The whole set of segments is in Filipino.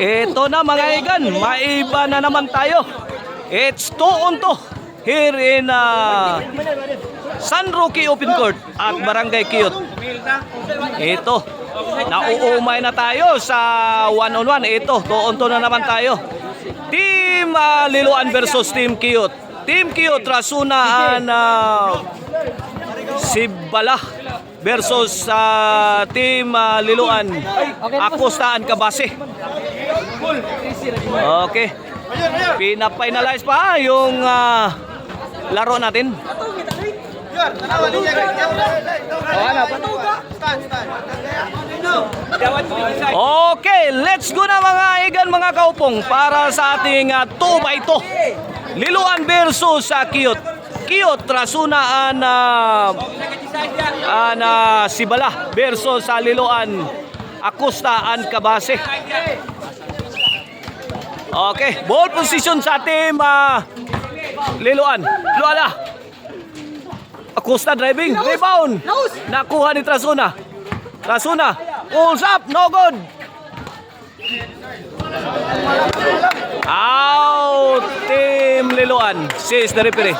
Ito na mga igan, maiba na naman tayo. It's 2-2 here in San Roque Open Court at Barangay Kiyot. Ito, nauumay na tayo sa 1-on-1. Ito, 2-2 na naman tayo. Team Liloan versus Team Kiyot. Team Kiyot, Rasuna and Sibala versus Team Liloan, Acosta and Cabase. Okay. Pina-finalize pa yung laro natin. Okay, let's go na mga igan, mga kaupong, para sa ating 2x2. Liloan versus Kiyot. Kiyot, Rasuna and Sibala versus Liloan, Acosta and Cabase. Okay, ball position sa team Liloan. Luala. Acosta driving, rebound. Nakuha ni Rasuna. Rasuna, pulls up, no good. Out, Team Liloan, says the referee.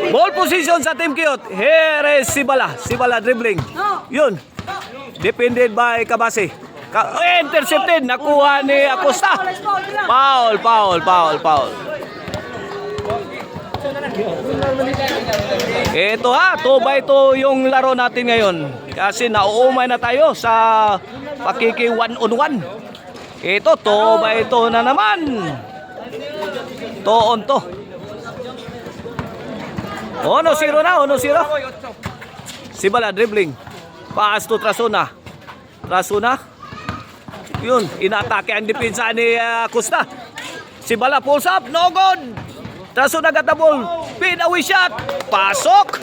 Ball position sa Team Kiyot. Here is Sibala. Sibala dribbling. Yun. Defended by Cabase. Intercepted. Nakuha ni Acosta. Foul, foul, foul, foul. Ito 2x2 yung laro natin ngayon. Kasi nauumay na tayo sa pakiki 1-on-1. Ito, 2x2 na naman. 2-on-2. 1-0 na, 1-0. Sibala dribbling. Pass to Rasuna. Rasuna. Yun, inaatake ang depensa ni Acosta. Sibala pulls up, no good. Rasuna got the ball. Pin away shot. Pasok.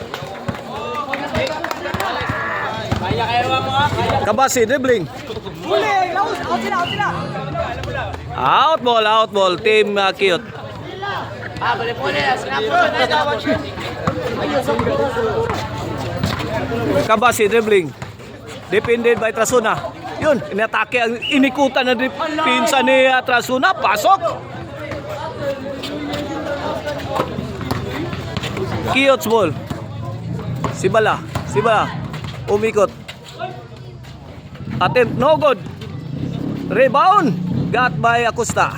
Cabase dribbling. Out ball, Team Kiyot. Cabase dribbling. Defended by Rasuna. Yun, inatake ang inikutan na pinsa ni Rasuna. Pasok. Kiyot's ball. Sibala. Umikot. Attempt, no good. Rebound. Got by Acosta.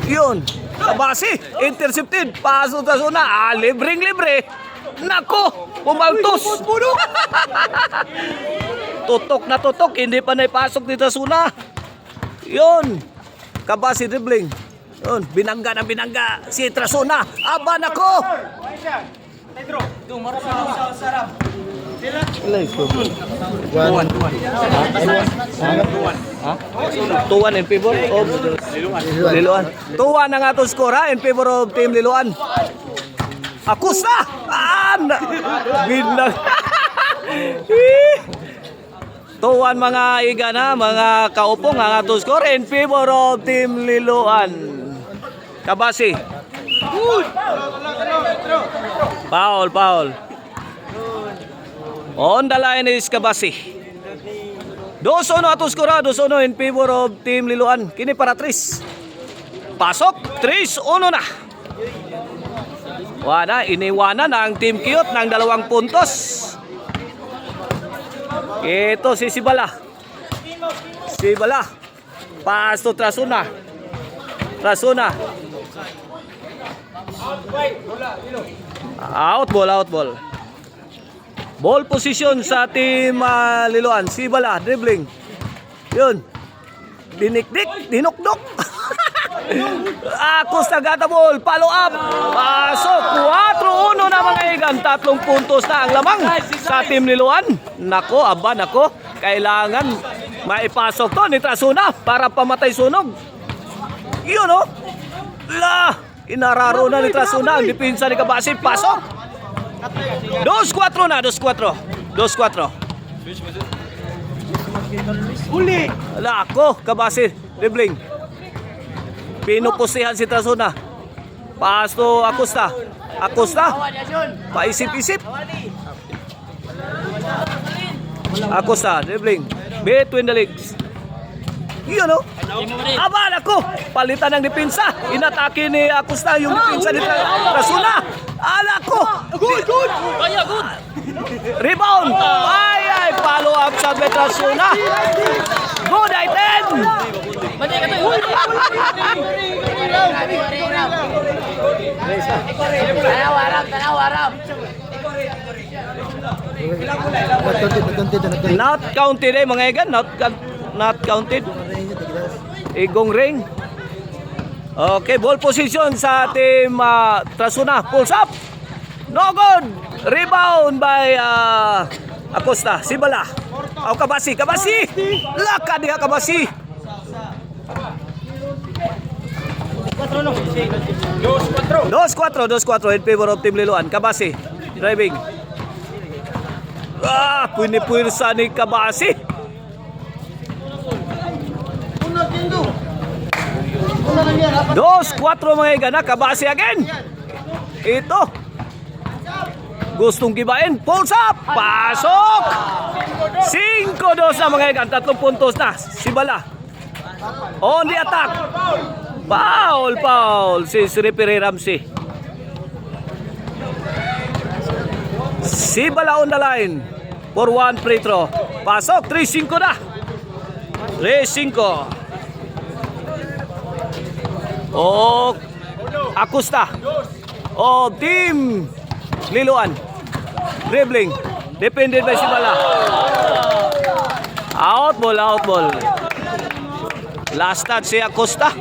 Yun. Cabase. Intercepted. Paso Rasuna. Libreng-libre. Nako. Pumaltos. Tutok na tutok. Hindi pa naipasok ni Rasuna. Yun. Cabase dribbling. Yun. Binangga na binangga. Si Rasuna. Aba nako. 2-1 in favor of Liloan. 2-1 ang atong score in favor of Team Liloan. Acosta! Binang. 2-1 mga iga na, mga kaupong ang atong score in favor of Team Liloan. Cabase. Foul. On the line is Cabase. 2-1 atong skora, 2-1 in favor of Team Liloan. Kini para 3. Pasok, 3-1 na. Iniwanan ang Team Kiyot ng 2 puntos. Ito si Sibala. Pass to Rasuna. Out ball. Ball position sa Team Liloan. Sibala dribbling. Yun. Dinukdok. Acosta got the ball. Follow up. Pasok. 4-1 na mga igan. 3 puntos na ang lamang sa Team Liloan. Nako. Kailangan maipasok to ni Rasuna para pamatay sunog. Yun inararo na ni Rasuna ang depensa ni Cabase. Pasok. 2-4 na. 2-4. Uli. Cabase dribbling. Pinupusihan si Rasuna. Pass to Acosta. Paisip-isip. Acosta dribbling between the legs. Yun o. Aba, nako. Palitan ng depensa. Inatake ni Acosta yung depensa ni Trasuna. Ala ko. Good. Rebound. Ay, follow up sa Trasuna. Good, Aiten. Tanaw-arap. Not counted mga igan. Not counted. Igong ring. Okay, ball position sa team Trasuna. Pulls up. No good. Rebound by Acosta. Sibala. Kabasi. Lakad niya Kabasi. 2-4 in favor of Team Liloan. Kabasi. Driving. Pwede-pwede ni Kabasi. 2-4 mga iga na. Kabasi again. Ito. Gustong gibain. Pulls up. Pasok. 5-2 na mga iga. 3 puntos na. Sibala. On the attack. Foul. Si Referee Ramsey. Sibala on the line. For 1 free throw. Pasok. 3-5 na. 3-5. Acosta of Team Liloan. Dribbling. Depended by Sibala. Out ball. Last touch si Acosta.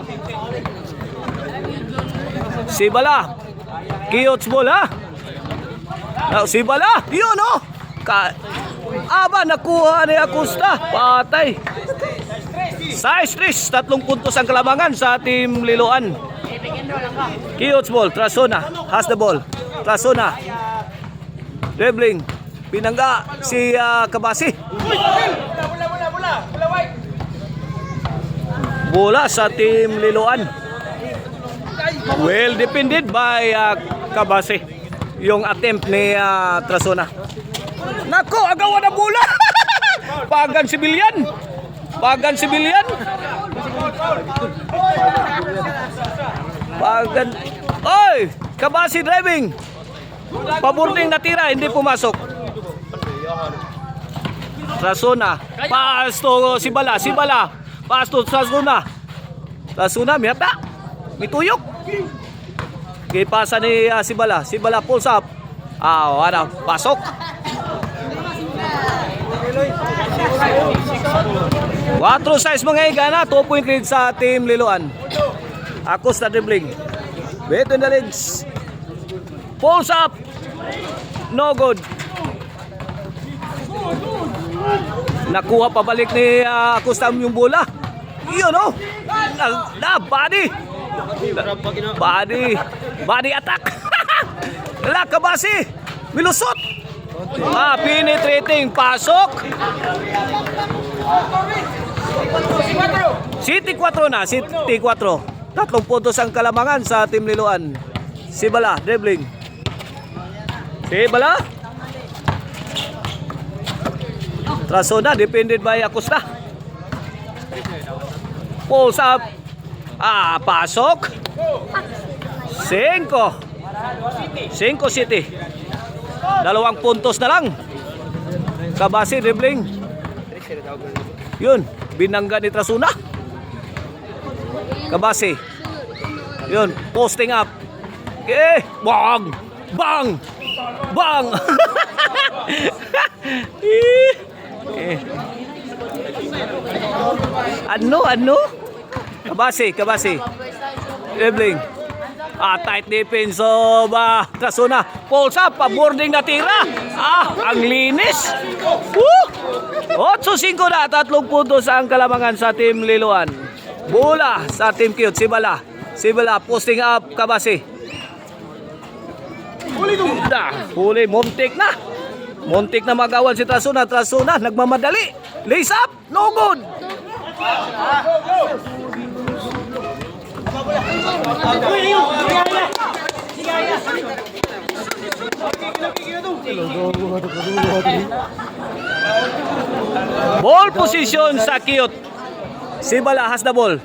Sibala. Kiots ball ha. Sibala. Yun o. Nakuha ni Acosta. Patay. Size 3, 3 puntos ang kalamangan sa Team Liloan. Kiots ball, Trasuna has the ball. Trasuna dribbling, pinangga si Kabasi. Bola sa Team Liloan. Well defended by Kabasi. Yung attempt ni Trasuna. Nako, agawan na bola. Pagan Sibilyan. Oy! Kabasi driving. Paburning natira, hindi pumasok. Trasuna. Pass to Sibala. Pass to Trasuna. Trasuna, miyata. Mituyok. Kipasa ni Sibala. Sibala pulls up. Pasok. 4-6 mga igana, 2-point lead sa Team Liloan. Acosta dribbling. Between the legs. Pulls up. No good. Nakuha pabalik ni Acosta yung bola. Yun o. Body attack. Kabasi. Milusot. Penetrating. Pasok. City 4 na. 3 puntos ang kalamangan sa Team Liloan. Sibala, dribbling. Sibala. Trasuna, defended by Acosta. Pulls up. Pasok. 5 City. 2 puntos na lang. Kabasi, dribbling. Yun, binangga ni Trasuna. Kabasi. Yun, posting up. Bang! Ano? Kabasi. Dribbling. Tight defense of Trasuna. Pulls up, boarding na tira. Ang linis. 8-5 na, 3 puntos ang kalamangan sa Team Liloan. Bola sa Team Cute. Sibala, posting up, Kabasi. Huli, muntik na magawan si Trasuna. Nagmamadali. Lace up, no good. Ball position sa Cute. Sibala has the ball.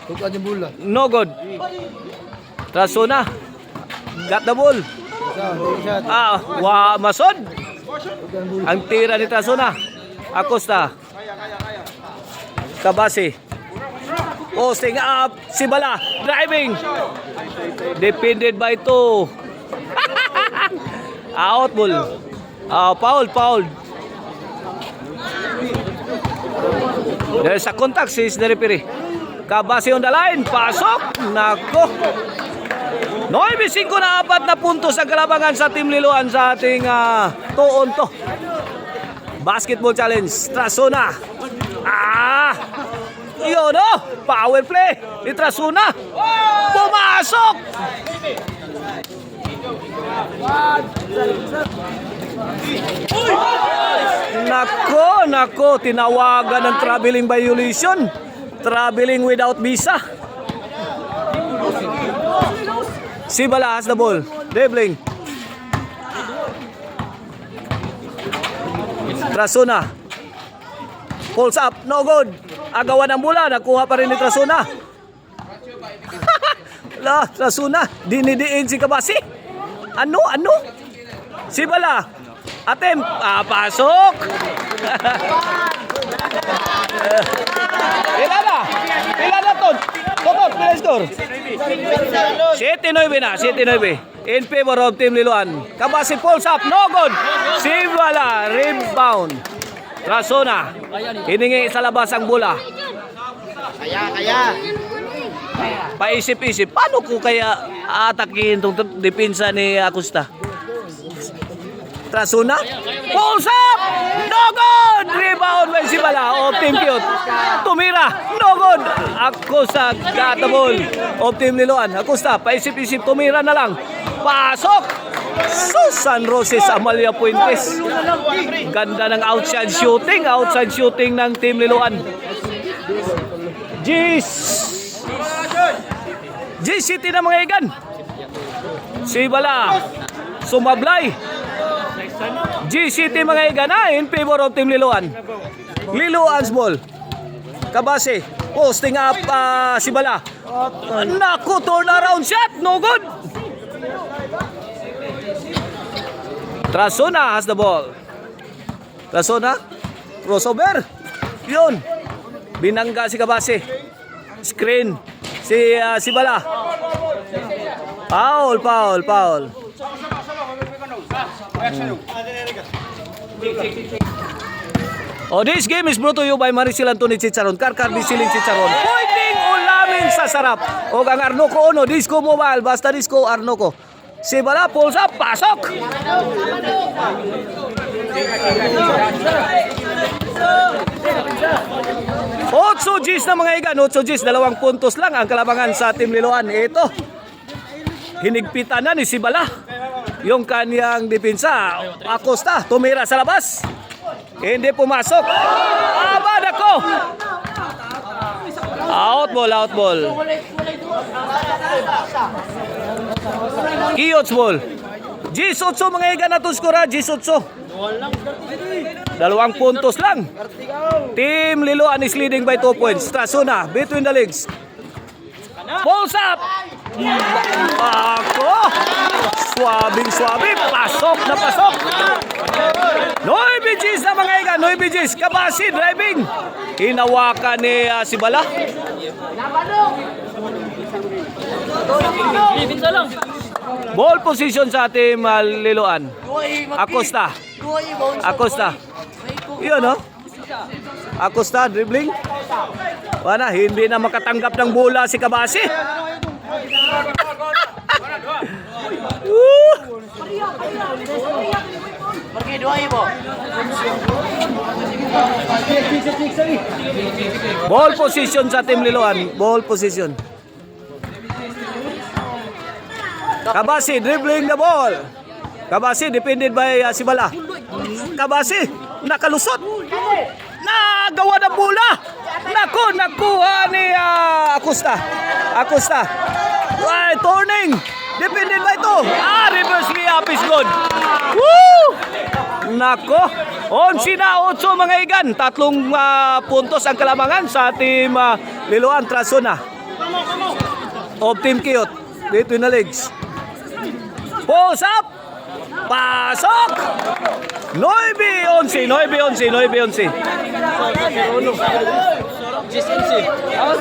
Tukad yung bola. No good. Trasuna. Got the ball. Shot. Masod. Ang tira ni Trasuna. Acosta. Kabasi. Posting up. Sibala. Driving. Defended by two. Out ball. Foul. There's a contact, says the referee. Kabasi on the line, pasok. Nako. 9-5 na 4 na puntos ang kalabangan sa Team Liloan sa ating 2-on-2 basketball challenge. Trasuna. Yun o. Power play ni Trasuna. Pumasok. Nako, tinawagan ng traveling violation. Traveling without visa. Sibala has the ball. Dribbling. Trasuna. Pulls up. No good. Agawan ng bola. Nakuha pa rin ni Trasuna. Trasuna. Dinidiin si Kabasi. Ano? Sibala. Attempt. Pasok. Ilan na to? Totot, pila score? 7-9 na, 7-9. In favor of Team Liloan. Kabasi pulls up, no good. Sibala, rebound. Trasuna, hiningi sa labas ang bola. Kaya. Paisip-isip, paano ko kaya atakihin itong depensa ni Acosta? Trasuna, pulls up, no good. Rebound by Sibala of Team Cute. Tumira, no good. Acosta got the ball of Team Liloan. Acosta, paisip-isip, tumira na lang. Pasok. San Roses Amalia Puentes. Ganda ng outside shooting ng Team Liloan. G City na mga igan. Sibala, sumablay. G-City mga igana in favor of Team Liloan. Liloan's ball. Kabase, posting up Sibala. Naku, turn around shot, no good. Trasuna has the ball. Trasuna, crossover. Yun. Binangga si Kabase. Screen si Sibala. Foul. This game is brought to you by Maricel Anthony Chicharon. Karkar Bisiling Chicharon. Pwedeng ulamin sa sarap. O ang Arnoco Ono, Disco Mobile. Basta Disco Arnoco. Sibala, pulls up, pasok. Otso G's na mga igan. 8 G's, 2 puntos lang ang kalabangan sa Team Liloan. Ito, hinigpitan na ni Sibala yung kanyang depensa. Acosta, tumira sa labas. Hindi pumasok. Nako. Out ball. Kiots ball. G8 mga iga na tuskura. G8. 2 puntos lang. Team Liloan is leading by 2 points. Trasuna between the legs. Pulls up. Ako. Swabing. Pasok. Noy BGs na mga iga. Noy BGs. Kabasi driving. Hinawakan ni Sibala. Ball position sa Team Liloan. Acosta. Yun no? Acosta dribbling. Wala, hindi na makatanggap ng bola si Kabasi. Ball position sa Team Liloan. Ball position. Kabasi dribbling the ball. Kabasi defended by Sibala. Kabasi nakalusot. Nagawa ng bola. Nakuha ni Acosta. Turning. Defended by 2. Reverse layup is good. Woo! Nako, 11 na 8 mga igan. Tatlong puntos ang kalamangan sa team Liloan Trasona. Of Team Kiyot. Dito na legs. Pulls up. Pasok. 9-11.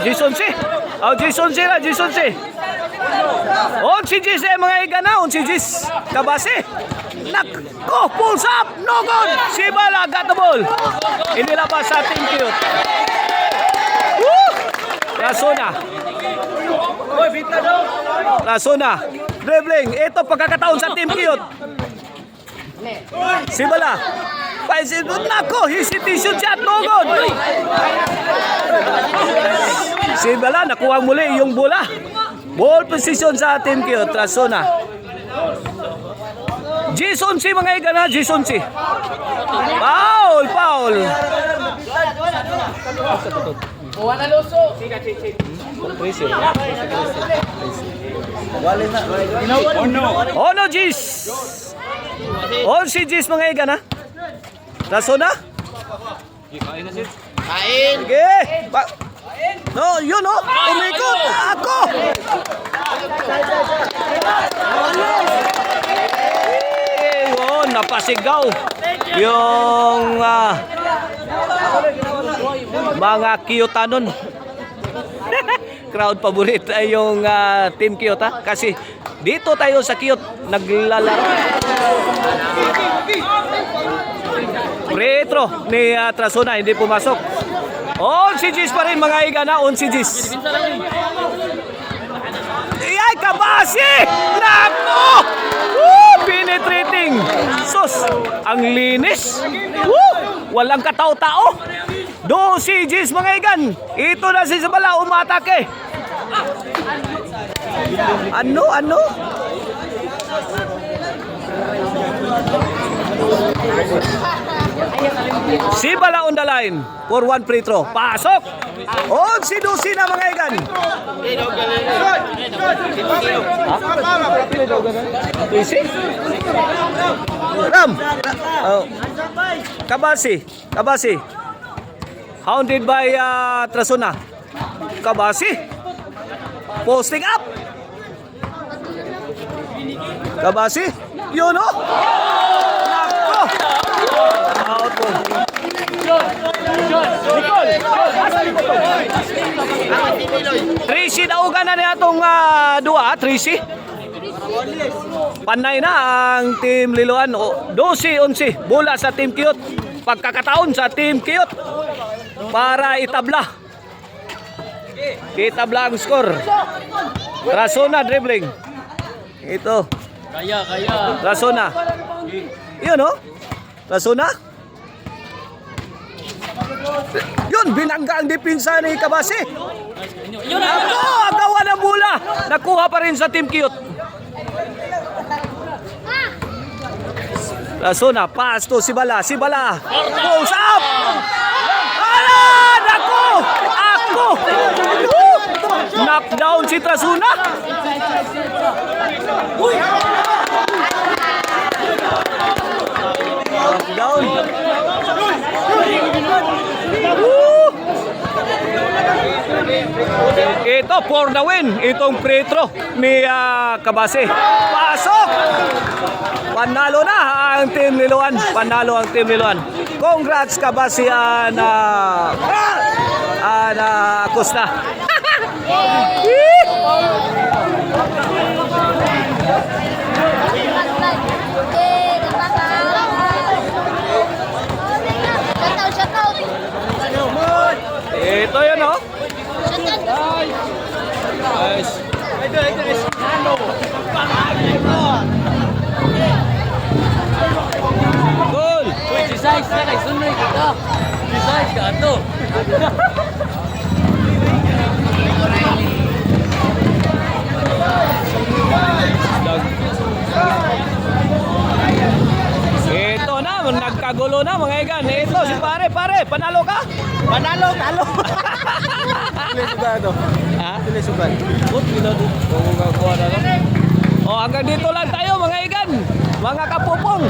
Jason C. Si Jis mga igan na. Si Jis. Kabase. Nako, pulls up. No good. Si Bala got the ball. Inilabas sa Team Kiyot. Woo! Rasona. Dribbling. Ito pagkakataon sa Team Kiyot. Si Bala. Nako, hesitation shot. No good. Si Bala nakuha muli yung bola. Ball position sa Team Kiyot. Rasona. Jason C mga igan na. Jason C. Foul. Oh no, Jis. On si Jis mga igan na. Rasona. Kain. Sige. No, yun oh. Umikot. Ako. Oh, napasigaw. Yung mga Kiyotanon. Crowd favorite ay yung Team Kiyot kasi dito tayo sa Kiyot naglalaro. Retro ni Trasona hindi pumasok. On si Jis pa rin mga igana, on si Jis. Ay, kabasi! Nako! Woo! Penetrating! Sus! Ang linis! Woo! Walang katao-tao! Do si Jis mga igan! Ito na si Sabala umatake! Ano? Si Bala on the line for one free throw. Pasok! On si Dusi na mga igan! Ram! Kabasi. Hounded by Trasona. Kabasi. Posting up. Kabasi. Yun o. Nako. Out po. Tracy nauga na niya itong dua. Tracy. Panay na ang Team Liloan. 12-11. Bola sa Team Kiyot. Pagkakataon sa Team Kiyot. Para itabla. Itabla ang score. Rasona dribbling. Ito. Kaya. Rasona. Yun o. Rasona. Yun, binangga ang dipinsa ni Kabasi. Ako, agawa ng bola. Nakuha pa rin sa Team Kiyot. Rasona, pass to si Bala. Pulls up. Ala, nako. Ako. Knockdown si Trasona. Knockdown. Ito for the win. Itong free throw ni Kabase. Pasok! Panalo na ang Team Liloan. Congrats Kabase Costa. Ito yun oh. Goal! Size na kay Sunoy ka. Size ka ato. Ito na, nagkagulo na mga igan. Ito si pare, panalo ka? Panalo, talo. Ha? Oh, hanggang dito lang tayo mga igan. Mga kapupong.